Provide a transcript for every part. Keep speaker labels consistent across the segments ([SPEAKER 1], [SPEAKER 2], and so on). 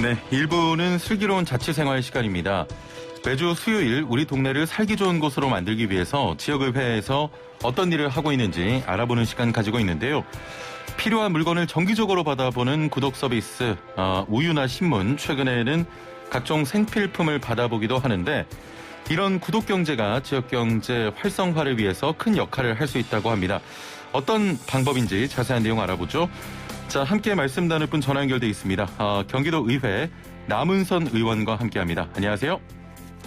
[SPEAKER 1] 네, 1부는 슬기로운 자취생활 시간입니다. 매주 수요일 우리 동네를 살기 좋은 곳으로 만들기 위해서 지역의회에서 어떤 일을 하고 있는지 알아보는 시간 가지고 있는데요. 필요한 물건을 정기적으로 받아보는 구독 서비스, 우유나 신문, 최근에는 각종 생필품을 받아보기도 하는데 이런 구독 경제가 지역 경제 활성화를 위해서 큰 역할을 할 수 있다고 합니다. 어떤 방법인지 자세한 내용 알아보죠. 자, 함께 말씀 나눌 분 전화 연결돼 있습니다. 경기도 의회 남은선 의원과 함께합니다. 안녕하세요.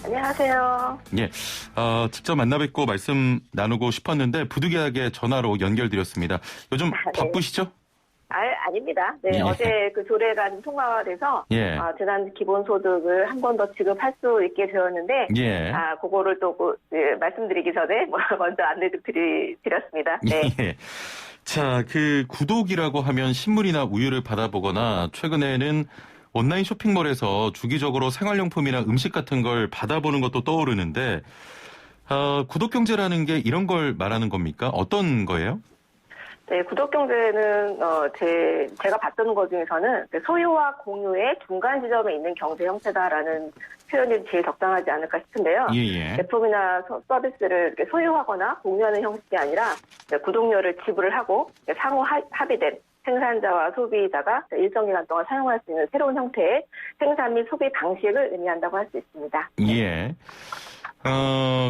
[SPEAKER 2] 안녕하세요.
[SPEAKER 1] 예, 직접 만나 뵙고 말씀 나누고 싶었는데 부득이하게 전화로 연결드렸습니다. 요즘
[SPEAKER 2] 네.
[SPEAKER 1] 바쁘시죠?
[SPEAKER 2] 아닙니다. 네,
[SPEAKER 1] 예.
[SPEAKER 2] 어제 그 조례가 통과가 돼서
[SPEAKER 1] 예.
[SPEAKER 2] 지난 기본소득을 한 번 더 지급할 수 있게 되었는데
[SPEAKER 1] 예.
[SPEAKER 2] 그거를 또 말씀드리기 전에 먼저 안내 좀 드렸습니다. 네.
[SPEAKER 1] 예. 자, 그 구독이라고 하면 신문이나 우유를 받아보거나 최근에는 온라인 쇼핑몰에서 주기적으로 생활용품이나 음식 같은 걸 받아보는 것도 떠오르는데 구독 경제라는 게 이런 걸 말하는 겁니까? 어떤 거예요?
[SPEAKER 2] 네, 구독 경제는 제가 봤던 것 중에서는 소유와 공유의 중간 지점에 있는 경제 형태다라는 표현이 제일 적당하지 않을까 싶은데요.
[SPEAKER 1] 예.
[SPEAKER 2] 제품이나 서비스를 이렇게 소유하거나 공유하는 형식이 아니라 구독료를 지불을 하고 상호 합의된 생산자와 소비자가 일정 기간 동안 사용할 수 있는 새로운 형태의 생산 및 소비 방식을 의미한다고 할 수 있습니다.
[SPEAKER 1] 예.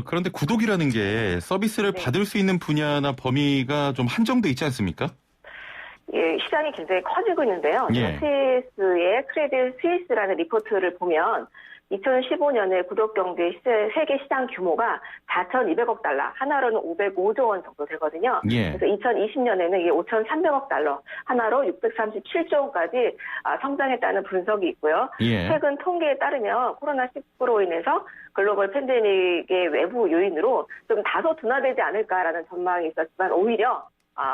[SPEAKER 1] 그런데 구독이라는 게 서비스를
[SPEAKER 2] 네.
[SPEAKER 1] 받을 수 있는 분야나 범위가 좀 한정돼 있지 않습니까?
[SPEAKER 2] 예, 시장이 굉장히 커지고 있는데요.
[SPEAKER 1] 예.
[SPEAKER 2] 스위스의 크레딧 스위스라는 리포트를 보면 2015년에 구독 경제 세계 시장 규모가 4,200억 달러, 하나로는 505조 원 정도 되거든요.
[SPEAKER 1] 예.
[SPEAKER 2] 그래서 2020년에는 이게 5,300억 달러, 하나로 637조 원까지 성장했다는 분석이 있고요.
[SPEAKER 1] 예.
[SPEAKER 2] 최근 통계에 따르면 코로나19로 인해서 글로벌 팬데믹의 외부 요인으로 좀 다소 둔화되지 않을까라는 전망이 있었지만 오히려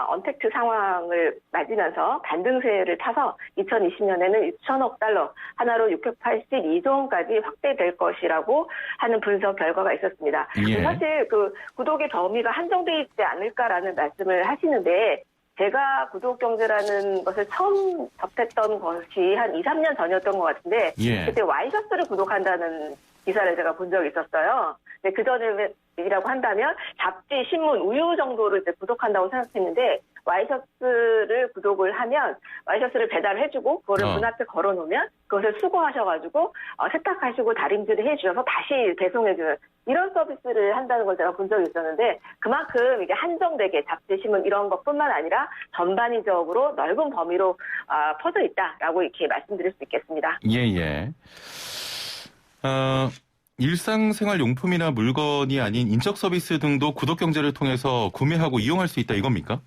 [SPEAKER 2] 언택트 상황을 맞으면서 반등세를 타서 2020년에는 6천억 달러, 하나로 682조 원까지 확대될 것이라고 하는 분석 결과가 있었습니다.
[SPEAKER 1] 예.
[SPEAKER 2] 사실 그 구독의 범위가 한정되어 있지 않을까라는 말씀을 하시는데 제가 구독 경제라는 것을 처음 접했던 것이 한 2, 3년 전이었던 것 같은데
[SPEAKER 1] 예.
[SPEAKER 2] 그때 와이셔츠를 구독한다는 기사를 제가 본 적이 있었어요. 근데 그 전이라고 한다면 잡지, 신문, 우유 정도를 이제 구독한다고 생각했는데 와이셔츠를 구독을 하면 와이셔츠를 배달을 해주고 그거를 문 앞에 걸어놓으면 그것을 수거하셔가지고 세탁하시고 다림질을 해주셔서 다시 배송해주는 이런 서비스를 한다는 걸 제가 본 적이 있었는데 그만큼 이게 한정되게 잡지, 신문 이런 것뿐만 아니라 전반적으로 넓은 범위로 퍼져 있다라고 이렇게 말씀드릴 수 있겠습니다.
[SPEAKER 1] 예. 일상생활 용품이나 물건이 아닌 인적 서비스 등도 구독 경제를 통해서 구매하고 이용할 수 있다 이겁니까?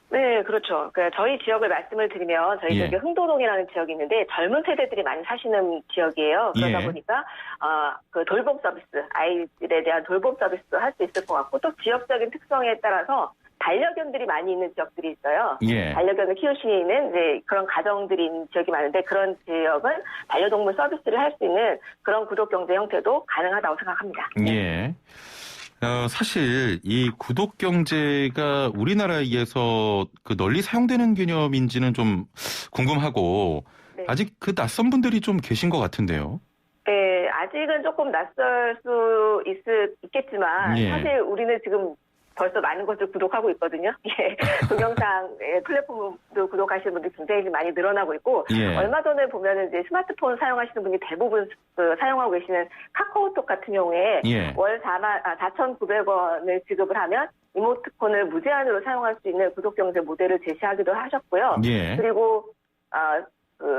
[SPEAKER 2] 네, 그렇죠. 저희 지역을 말씀을 드리면 저희 지역에 흥도동이라는 지역이 있는데 젊은 세대들이 많이 사시는 지역이에요. 그러다 보니까 그 돌봄 서비스, 아이들에 대한 돌봄 서비스도 할 수 있을 것 같고 또 지역적인 특성에 따라서 반려견들이 많이 있는 지역들이 있어요.
[SPEAKER 1] 예.
[SPEAKER 2] 반려견을 키우시는 이제 그런 가정들이 있는 지역이 많은데 그런 지역은 반려동물 서비스를 할 수 있는 그런 구독 경제 형태도 가능하다고 생각합니다.
[SPEAKER 1] 예. 사실 이 구독 경제가 우리나라에서 그 널리 사용되는 개념인지는 좀 궁금하고
[SPEAKER 2] 네.
[SPEAKER 1] 아직 그 낯선 분들이 좀 계신 것 같은데요.
[SPEAKER 2] 네, 아직은 조금 낯설 수 있겠지만
[SPEAKER 1] 예.
[SPEAKER 2] 사실 우리는 지금 벌써 많은 것을 구독하고 있거든요. 예. 동영상 플랫폼도 구독하시는 분들이 굉장히 많이 늘어나고 있고,
[SPEAKER 1] 예.
[SPEAKER 2] 얼마 전에 보면은 이제 스마트폰 사용하시는 분이 대부분 사용하고 계시는 카카오톡 같은 경우에
[SPEAKER 1] 예.
[SPEAKER 2] 월 4,900원을 지급을 하면 이모티콘을 무제한으로 사용할 수 있는 구독 경제 모델을 제시하기도 하셨고요.
[SPEAKER 1] 예.
[SPEAKER 2] 그리고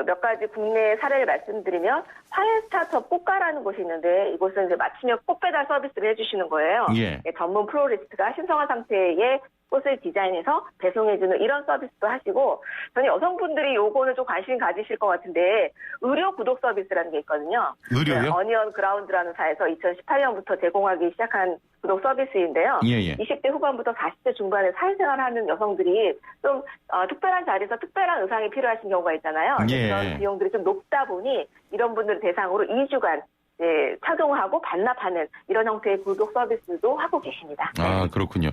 [SPEAKER 2] 몇 가지 국내 사례를 말씀드리면 화해 스타트업 꽃가라는 곳이 있는데 이곳은 이제 맞춤형 꽃 배달 서비스를 해주시는 거예요.
[SPEAKER 1] 예.
[SPEAKER 2] 전문 플로리스트가 신성한 상태의 꽃을 디자인해서 배송해주는 이런 서비스도 하시고 저는 여성분들이 요거는 좀 관심 가지실 것 같은데 의료 구독 서비스라는 게 있거든요.
[SPEAKER 1] 의료요?
[SPEAKER 2] 어니언 그라운드라는 사에서 2018년부터 제공하기 시작한 구독 서비스인데요.
[SPEAKER 1] 예.
[SPEAKER 2] 20대 후반부터 40대 중반에 사회생활하는 여성들이 좀 특별한 자리에서 특별한 의상이 필요하신 경우가 있잖아요.
[SPEAKER 1] 예.
[SPEAKER 2] 그런 비용들이 좀 높다 보니 이런 분들 대상으로 2주간 착용하고 반납하는 이런 형태의 구독 서비스도 하고 계십니다.
[SPEAKER 1] 아, 그렇군요.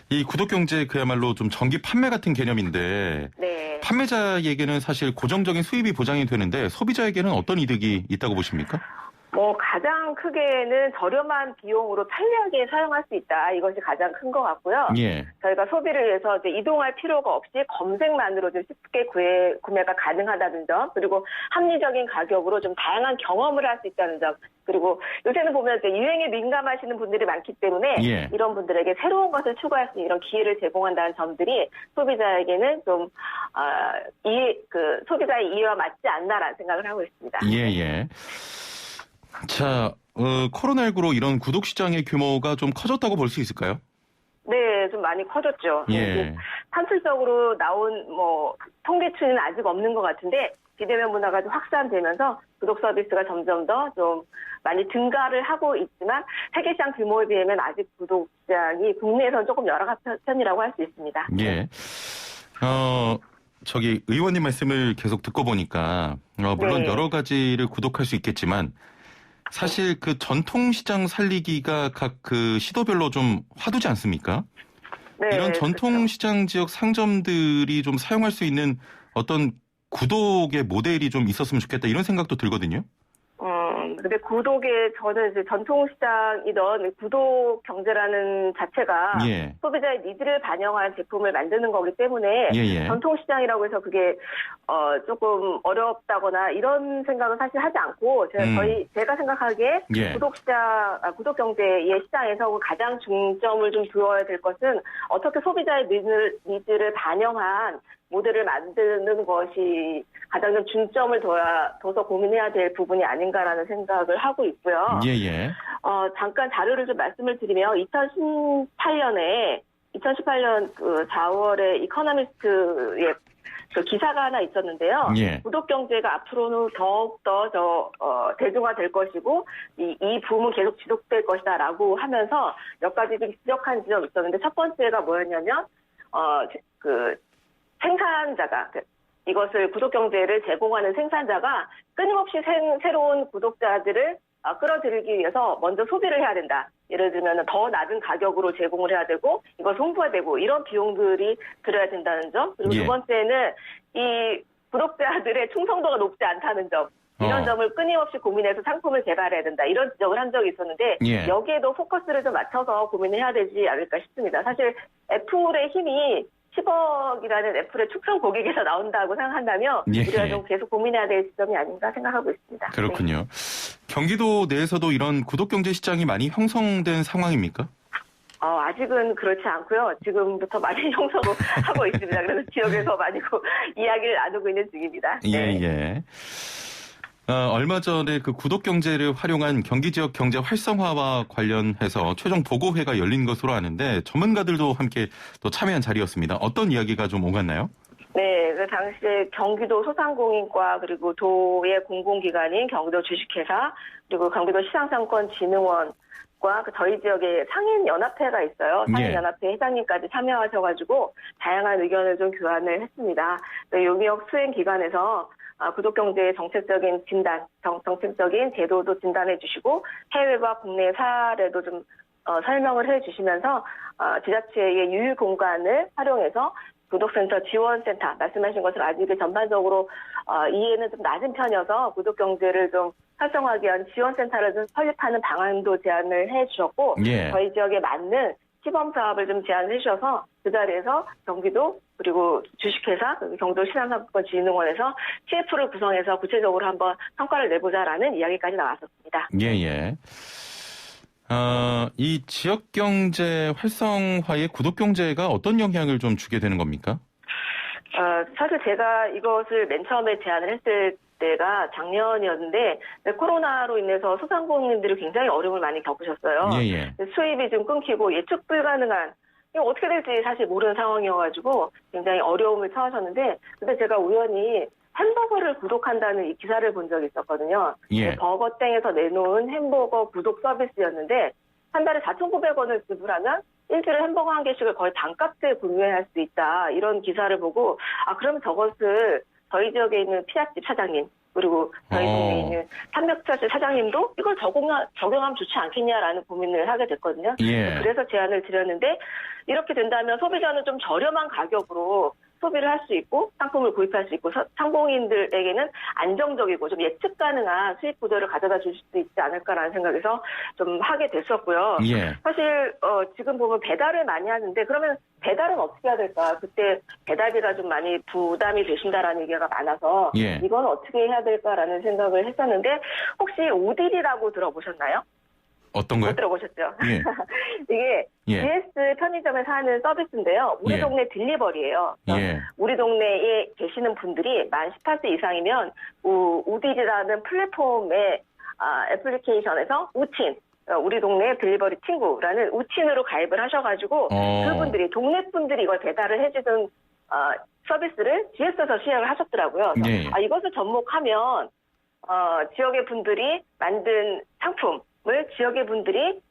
[SPEAKER 1] 이 구독경제 그야말로 좀 정기 판매 같은 개념인데
[SPEAKER 2] 네.
[SPEAKER 1] 판매자에게는 사실 고정적인 수입이 보장이 되는데 소비자에게는 어떤 이득이 있다고 보십니까?
[SPEAKER 2] 가장 크게는 저렴한 비용으로 편리하게 사용할 수 있다. 이것이 가장 큰 것 같고요.
[SPEAKER 1] 예.
[SPEAKER 2] 저희가 소비를 위해서 이제 이동할 필요가 없이 검색만으로 좀 쉽게 구매가 가능하다는 점, 그리고 합리적인 가격으로 좀 다양한 경험을 할 수 있다는 점, 그리고 요새는 보면 이제 유행에 민감하시는 분들이 많기 때문에
[SPEAKER 1] 예.
[SPEAKER 2] 이런 분들에게 새로운 것을 추구할 수 있는 이런 기회를 제공한다는 점들이 소비자에게는 좀 소비자의 이해와 맞지 않나라는 생각을 하고 있습니다.
[SPEAKER 1] 예. 자, 코로나19로 이런 구독 시장의 규모가 좀 커졌다고 볼 수 있을까요?
[SPEAKER 2] 네, 좀 많이 커졌죠.
[SPEAKER 1] 예.
[SPEAKER 2] 산술적으로 나온 통계치는 아직 없는 것 같은데 비대면 문화가 좀 확산되면서 구독 서비스가 점점 더 좀 많이 증가를 하고 있지만 세계 시장 규모에 비하면 아직 구독 시장이 국내에서는 조금 열악한 편이라고 할 수 있습니다.
[SPEAKER 1] 예. 의원님 말씀을 계속 듣고 보니까 물론
[SPEAKER 2] 네.
[SPEAKER 1] 여러 가지를 구독할 수 있겠지만 사실 그 전통시장 살리기가 각 그 시도별로 좀 화두지 않습니까?
[SPEAKER 2] 네,
[SPEAKER 1] 이런
[SPEAKER 2] 그렇죠.
[SPEAKER 1] 전통시장 지역 상점들이 좀 사용할 수 있는 어떤 구독의 모델이 좀 있었으면 좋겠다 이런 생각도 들거든요.
[SPEAKER 2] 근데 저는 이제 전통시장이던 구독 경제라는 자체가
[SPEAKER 1] 예.
[SPEAKER 2] 소비자의 니즈를 반영한 제품을 만드는 거기 때문에
[SPEAKER 1] 예.
[SPEAKER 2] 전통시장이라고 해서 그게 조금 어렵다거나 이런 생각은 사실 하지 않고 제가 생각하기에
[SPEAKER 1] 예.
[SPEAKER 2] 구독 경제의 시장에서 가장 중점을 좀 두어야 될 것은 어떻게 소비자의 니즈를 반영한 모델을 만드는 것이 가장 좀 중점을 둬서 고민해야 될 부분이 아닌가라는 생각을 하고 있고요.
[SPEAKER 1] 예.
[SPEAKER 2] 잠깐 자료를 좀 말씀을 드리면 2018년 그 4월에 이코노미스트의 그 기사가 하나 있었는데요.
[SPEAKER 1] 예.
[SPEAKER 2] 구독 경제가 앞으로는 더욱더 대중화될 것이고 이 붐은 계속 지속될 것이다라고 하면서 몇 가지 좀 지적한 지점이 있었는데 첫 번째가 뭐였냐면 생산자가 이것을 구독 경제를 제공하는 생산자가 끊임없이 새로운 구독자들을 끌어들이기 위해서 먼저 소비를 해야 된다. 예를 들면 더 낮은 가격으로 제공을 해야 되고 이걸 홍보되고 이런 비용들이 들어야 된다는 점. 그리고
[SPEAKER 1] 예.
[SPEAKER 2] 두 번째는 이 구독자들의 충성도가 높지 않다는 점. 이런 점을 끊임없이 고민해서 상품을 개발해야 된다. 이런 지적을 한 적이 있었는데
[SPEAKER 1] 예.
[SPEAKER 2] 여기에도 포커스를 좀 맞춰서 고민을 해야 되지 않을까 싶습니다. 사실 애플의 힘이 10억이라는 애플의 축성 고객에서 나온다고 생각한다면
[SPEAKER 1] 예.
[SPEAKER 2] 우리가 좀 계속 고민해야 될 지점이 아닌가 생각하고 있습니다.
[SPEAKER 1] 그렇군요. 경기도 내에서도 이런 구독 경제 시장이 많이 형성된 상황입니까?
[SPEAKER 2] 아직은 그렇지 않고요. 지금부터 많이 형성을 하고 있습니다. 그래서 지역에서 많이 이야기를 나누고 있는 중입니다. 네.
[SPEAKER 1] 예. 얼마 전에 그 구독 경제를 활용한 경기 지역 경제 활성화와 관련해서 최종 보고회가 열린 것으로 아는데 전문가들도 함께 또 참여한 자리였습니다. 어떤 이야기가 좀 오갔나요?
[SPEAKER 2] 네, 그 당시에 경기도 소상공인과 그리고 도의 공공기관인 경기도 주식회사 그리고 경기도 시장상권진흥원과 저희 지역에 상인연합회가 있어요. 상인연합회 회장님까지 참여하셔가지고 다양한 의견을 좀 교환을 했습니다. 용역 수행기관에서 구독 경제의 정책적인 진단, 정책적인 제도도 진단해 주시고 해외와 국내 사례도 좀 설명을 해 주시면서 지자체의 유휴 공간을 활용해서 구독센터 지원센터 말씀하신 것처럼 아직 전반적으로 이해는 좀 낮은 편이어서 구독 경제를 좀 활성화하기 위한 지원센터를 좀 설립하는 방안도 제안을 해 주셨고
[SPEAKER 1] 예.
[SPEAKER 2] 저희 지역에 맞는 시범 사업을 좀 제안해 주셔서 그 자리에서 경기도 그리고 주식회사 경기도 시장상권진흥원에서 CF를 구성해서 구체적으로 한번 성과를 내보자라는 이야기까지 나왔었습니다.
[SPEAKER 1] 예. 이 지역 경제 활성화에 구독 경제가 어떤 영향을 좀 주게 되는 겁니까?
[SPEAKER 2] 사실 제가 이것을 맨 처음에 제안을 했을 때가 작년이었는데 코로나로 인해서 소상공인들이 굉장히 어려움을 많이 겪으셨어요.
[SPEAKER 1] 예.
[SPEAKER 2] 수입이 좀 끊기고 예측 불가능한 이거 어떻게 될지 사실 모르는 상황이어가지고 굉장히 어려움을 처하셨는데 근데 제가 우연히 햄버거를 구독한다는 이 기사를 본 적이 있었거든요.
[SPEAKER 1] 예.
[SPEAKER 2] 버거땡에서 내놓은 햄버거 구독 서비스였는데 한 달에 4,900원을 지불하면 일주일에 햄버거 한 개씩을 거의 반값에 구매할 수 있다. 이런 기사를 보고 그럼 저것을 저희 지역에 있는 피자집 사장님 그리고 저희 동네에 있는 삼겹살집 사장님도 이걸 적용하면 좋지 않겠냐라는 고민을 하게 됐거든요.
[SPEAKER 1] 예.
[SPEAKER 2] 그래서 제안을 드렸는데 이렇게 된다면 소비자는 좀 저렴한 가격으로 소비를 할 수 있고 상품을 구입할 수 있고 상봉인들에게는 안정적이고 좀 예측 가능한 수익 구조를 가져다 줄 수 있지 않을까라는 생각에서 좀 하게 됐었고요.
[SPEAKER 1] 예.
[SPEAKER 2] 사실 지금 보면 배달을 많이 하는데 그러면 배달은 어떻게 해야 될까? 그때 배달비가 좀 많이 부담이 되신다라는 얘기가 많아서
[SPEAKER 1] 예.
[SPEAKER 2] 이건 어떻게 해야 될까라는 생각을 했었는데 혹시 오딜이라고 들어보셨나요?
[SPEAKER 1] 어떤 거요?
[SPEAKER 2] 못 들어보셨죠?
[SPEAKER 1] 예.
[SPEAKER 2] 이게
[SPEAKER 1] 예.
[SPEAKER 2] GS 편의점에서 하는 서비스인데요. 우리
[SPEAKER 1] 예.
[SPEAKER 2] 동네 딜리버리예요.
[SPEAKER 1] 예.
[SPEAKER 2] 우리 동네에 계시는 분들이 만 18세 이상이면 우딜이라는 플랫폼의 애플리케이션에서 우친, 우리 동네 딜리버리 친구라는 우친으로 가입을 하셔가지고 그분들이 동네 분들이 이걸 배달을 해주는 서비스를 GS에서 시행을 하셨더라고요.
[SPEAKER 1] 예.
[SPEAKER 2] 이것을 접목하면 지역의 분들이 만든 상품을 지역의 분들이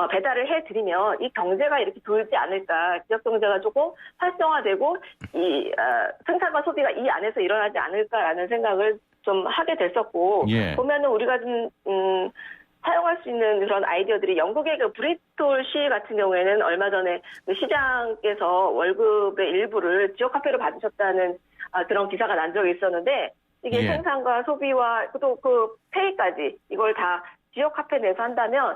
[SPEAKER 2] 배달을 해드리면 이 경제가 이렇게 돌지 않을까, 지역 경제가 조금 활성화되고 이 생산과 소비가 이 안에서 일어나지 않을까라는 생각을 좀 하게 됐었고
[SPEAKER 1] 예.
[SPEAKER 2] 보면은 우리가 좀 사용할 수 있는 그런 아이디어들이 영국의 그 브리스톨 시 같은 경우에는 얼마 전에 그 시장에서 월급의 일부를 지역 화폐로 받으셨다는 그런 기사가 난 적이 있었는데 이게
[SPEAKER 1] 예.
[SPEAKER 2] 생산과 소비와 또 그 페이까지 이걸 다 지역 화폐 내서 한다면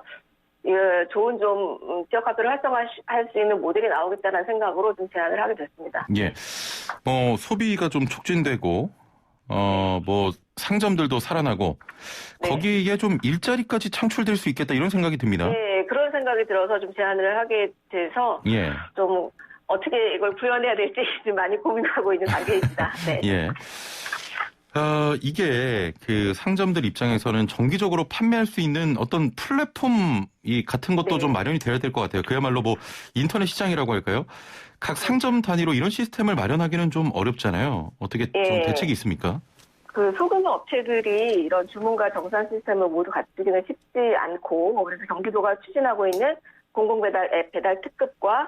[SPEAKER 2] 좋은 좀 지역 화폐를 활성화할 수 있는 모델이 나오겠다는 생각으로 좀 제안을 하게 됐습니다.
[SPEAKER 1] 예. 소비가 좀 촉진되고 상점들도 살아나고
[SPEAKER 2] 네.
[SPEAKER 1] 거기에 좀 일자리까지 창출될 수 있겠다 이런 생각이 듭니다.
[SPEAKER 2] 네, 그런 생각이 들어서 좀 제안을 하게 돼서
[SPEAKER 1] 예.
[SPEAKER 2] 좀 어떻게 이걸 구현해야 될지 좀 많이 고민하고 있는 단계입니다. 네.
[SPEAKER 1] 예. 이게 그 상점들 입장에서는 정기적으로 판매할 수 있는 어떤 플랫폼 같은 것도
[SPEAKER 2] 네.
[SPEAKER 1] 좀 마련이 돼야 될 것 같아요. 그야말로 인터넷 시장이라고 할까요? 각 상점 단위로 이런 시스템을 마련하기는 좀 어렵잖아요. 어떻게 좀
[SPEAKER 2] 예.
[SPEAKER 1] 대책이 있습니까?
[SPEAKER 2] 그 소규모 업체들이 이런 주문과 정산 시스템을 모두 갖추기는 쉽지 않고 그래서 경기도가 추진하고 있는 공공배달 앱 배달 특급과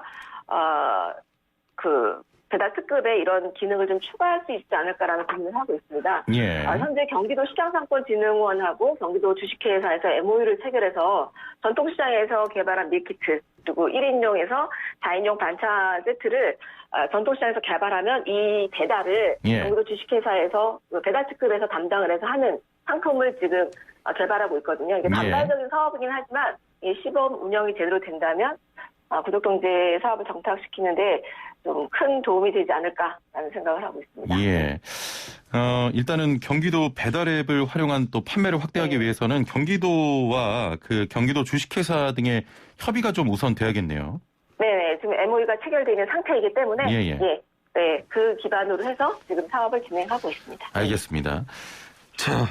[SPEAKER 2] 그 배달 특급에 이런 기능을 좀 추가할 수 있지 않을까라는 고민을 하고 있습니다.
[SPEAKER 1] 예.
[SPEAKER 2] 현재 경기도 시장상권진흥원하고 경기도 주식회사에서 MOU를 체결해서 전통시장에서 개발한 밀키트 그리고 1인용에서 4인용 반찬 세트를 전통시장에서 개발하면 이 배달을
[SPEAKER 1] 예.
[SPEAKER 2] 경기도 주식회사에서 배달 특급에서 담당을 해서 하는 상품을 지금 개발하고 있거든요. 이게 단발적인 사업이긴 하지만 이 시범 운영이 제대로 된다면 구독경제 사업을 정착시키는데 좀 큰 도움이 되지 않을까라는 생각을 하고 있습니다.
[SPEAKER 1] 예. 일단은 경기도 배달 앱을 활용한 또 판매를 확대하기
[SPEAKER 2] 네.
[SPEAKER 1] 위해서는 경기도와 그 경기도 주식회사 등의 협의가 좀 우선 돼야겠네요.
[SPEAKER 2] 네, 지금 MOU가 체결되어 있는 상태이기 때문에 네, 그 기반으로 해서 지금 사업을 진행하고 있습니다.
[SPEAKER 1] 알겠습니다. 자,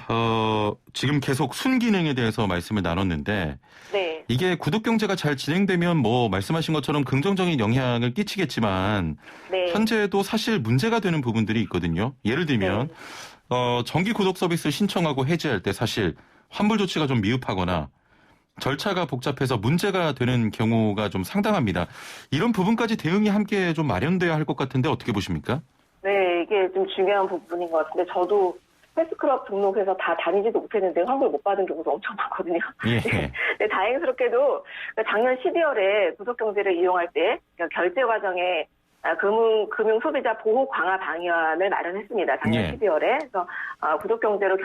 [SPEAKER 1] 지금 계속 순기능에 대해서 말씀을 나눴는데
[SPEAKER 2] 네.
[SPEAKER 1] 이게 구독경제가 잘 진행되면 말씀하신 것처럼 긍정적인 영향을 끼치겠지만
[SPEAKER 2] 네.
[SPEAKER 1] 현재도 사실 문제가 되는 부분들이 있거든요. 예를 들면 정기 구독 서비스 신청하고 해지할 때 사실 환불 조치가 좀 미흡하거나 절차가 복잡해서 문제가 되는 경우가 좀 상당합니다. 이런 부분까지 대응이 함께 좀 마련돼야 할 것 같은데 어떻게 보십니까?
[SPEAKER 2] 네, 이게 좀 중요한 부분인 것 같은데 저도 헬스클럽 등록해서 다 다니지도 못했는데 환불 못 받은 경우도 엄청 많거든요.
[SPEAKER 1] 예.
[SPEAKER 2] 네, 다행스럽게도 작년 12월에 구독경제를 이용할 때 결제 과정에 금융 소비자 보호 강화 방안을 마련했습니다. 작년
[SPEAKER 1] 예.
[SPEAKER 2] 12월에. 그래서 구독경제로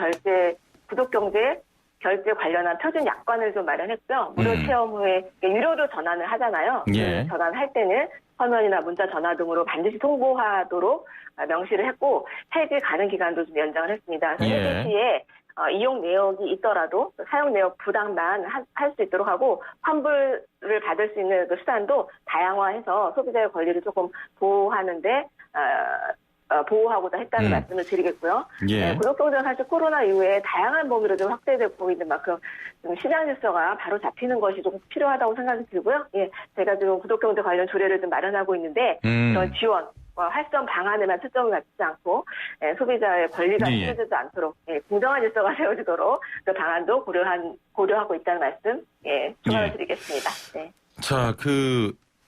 [SPEAKER 2] 구독경제 결제 관련한 표준 약관을 좀 마련했고요. 무료 체험 후에 유료로 전환을 하잖아요.
[SPEAKER 1] 예.
[SPEAKER 2] 전환할 때는 서면이나 문자 전화 등으로 반드시 통보하도록 명시를 했고 해지 가능 기간도 좀 연장을 했습니다. 그래서 해지 시에 이용 내역이 있더라도 사용 내역 부담만 할 수 있도록 하고 환불을 받을 수 있는 그 수단도 다양화해서 소비자의 권리를 조금 보호하는데 보호하고자 했다는 말씀을 드리겠고요.
[SPEAKER 1] 예.
[SPEAKER 2] 네, 구독경제가 사실 코로나 이후에 다양한 범위로 좀 확대되고 있는 만큼 좀 시장 질서가 바로 잡히는 것이 좀 필요하다고 생각이 들고요. 예, 제가 지금 구독경제 관련 조례를 좀 마련하고 있는데 그런 지원, 활성 방안에만 초점을 맞추지 않고 소비자의 권리가 취해지지 않도록 공정한 질서가 세워지도록 그 방안도 고려하고 있다는 말씀 추가로 드리겠습니다. 네.
[SPEAKER 1] 자,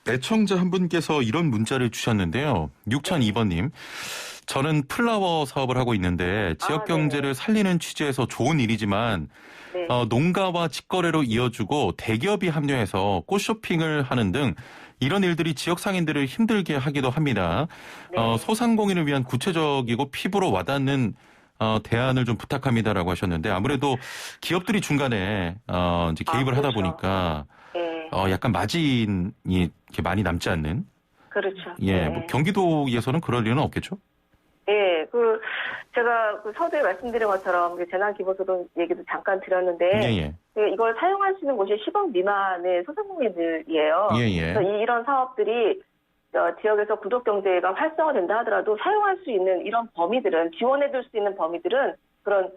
[SPEAKER 1] 애청자 한 분께서 이런 문자를 주셨는데요. 6002번님. 저는 플라워 사업을 하고 있는데 지역 경제를 살리는 취지에서 좋은 일이지만
[SPEAKER 2] 네.
[SPEAKER 1] 농가와 직거래로 이어주고 대기업이 합류해서 꽃쇼핑을 하는 등 이런 일들이 지역 상인들을 힘들게 하기도 합니다.
[SPEAKER 2] 네.
[SPEAKER 1] 소상공인을 위한 구체적이고 피부로 와닿는 대안을 좀 부탁합니다라고 하셨는데 아무래도 기업들이 중간에 이제 개입을 하다
[SPEAKER 2] 그렇죠.
[SPEAKER 1] 보니까
[SPEAKER 2] 네.
[SPEAKER 1] 약간 마진이 이렇게 많이 남지 않는.
[SPEAKER 2] 그렇죠.
[SPEAKER 1] 예,
[SPEAKER 2] 네.
[SPEAKER 1] 뭐 경기도에서는 그럴 일은 없겠죠?
[SPEAKER 2] 예, 제가 서두에 말씀드린 것처럼 재난기본소득 얘기도 잠깐 드렸는데,
[SPEAKER 1] 예.
[SPEAKER 2] 이걸 사용할 수 있는 곳이 10억 미만의 소상공인들이에요.
[SPEAKER 1] 예.
[SPEAKER 2] 그래서 이런 사업들이 지역에서 구독경제가 활성화된다 하더라도 사용할 수 있는 이런 범위들은, 지원해줄 수 있는 범위들은 그런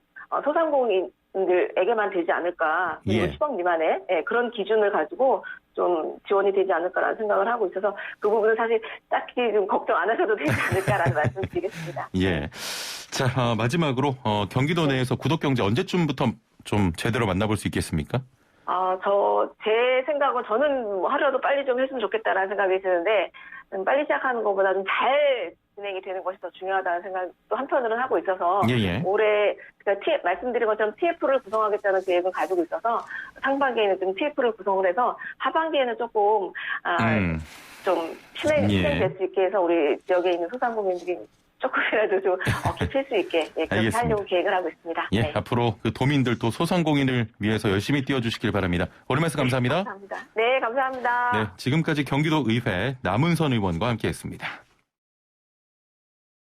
[SPEAKER 2] 소상공인들에게만 되지 않을까. 그리고
[SPEAKER 1] 예.
[SPEAKER 2] 10억 미만의 그런 기준을 가지고 좀 지원이 되지 않을까라는 생각을 하고 있어서 그 부분은 사실 딱히 좀 걱정 안 하셔도 되지 않을까라는 말씀 드리겠습니다.
[SPEAKER 1] 예. 자, 마지막으로 경기도 내에서 구독경제 언제쯤부터 좀 제대로 만나볼 수 있겠습니까?
[SPEAKER 2] 제 생각은 저는 하루라도 빨리 좀 했으면 좋겠다라는 생각이 드는데, 빨리 시작하는 것보다 좀 잘 진행이 되는 것이 더 중요하다는 생각도 한편으로는 하고 있어서,
[SPEAKER 1] 예.
[SPEAKER 2] 올해, 말씀드린 것처럼 TF를 구성하겠다는 계획을 가지고 있어서, 상반기에는 좀 TF를 구성을 해서, 하반기에는 조금, 좀 실행될 수 있게 해서 우리 지역에 있는 소상공인들이 조금이라도 좀 어깨 수 있게 그렇게 하려고 계획을 하고 있습니다.
[SPEAKER 1] 예,
[SPEAKER 2] 네.
[SPEAKER 1] 앞으로 그 도민들 또 소상공인을 위해서 열심히 뛰어주시길 바랍니다. 오늘 말씀 감사합니다.
[SPEAKER 2] 감사합니다. 네, 감사합니다.
[SPEAKER 1] 네, 지금까지 경기도 의회 남은선 의원과 함께했습니다.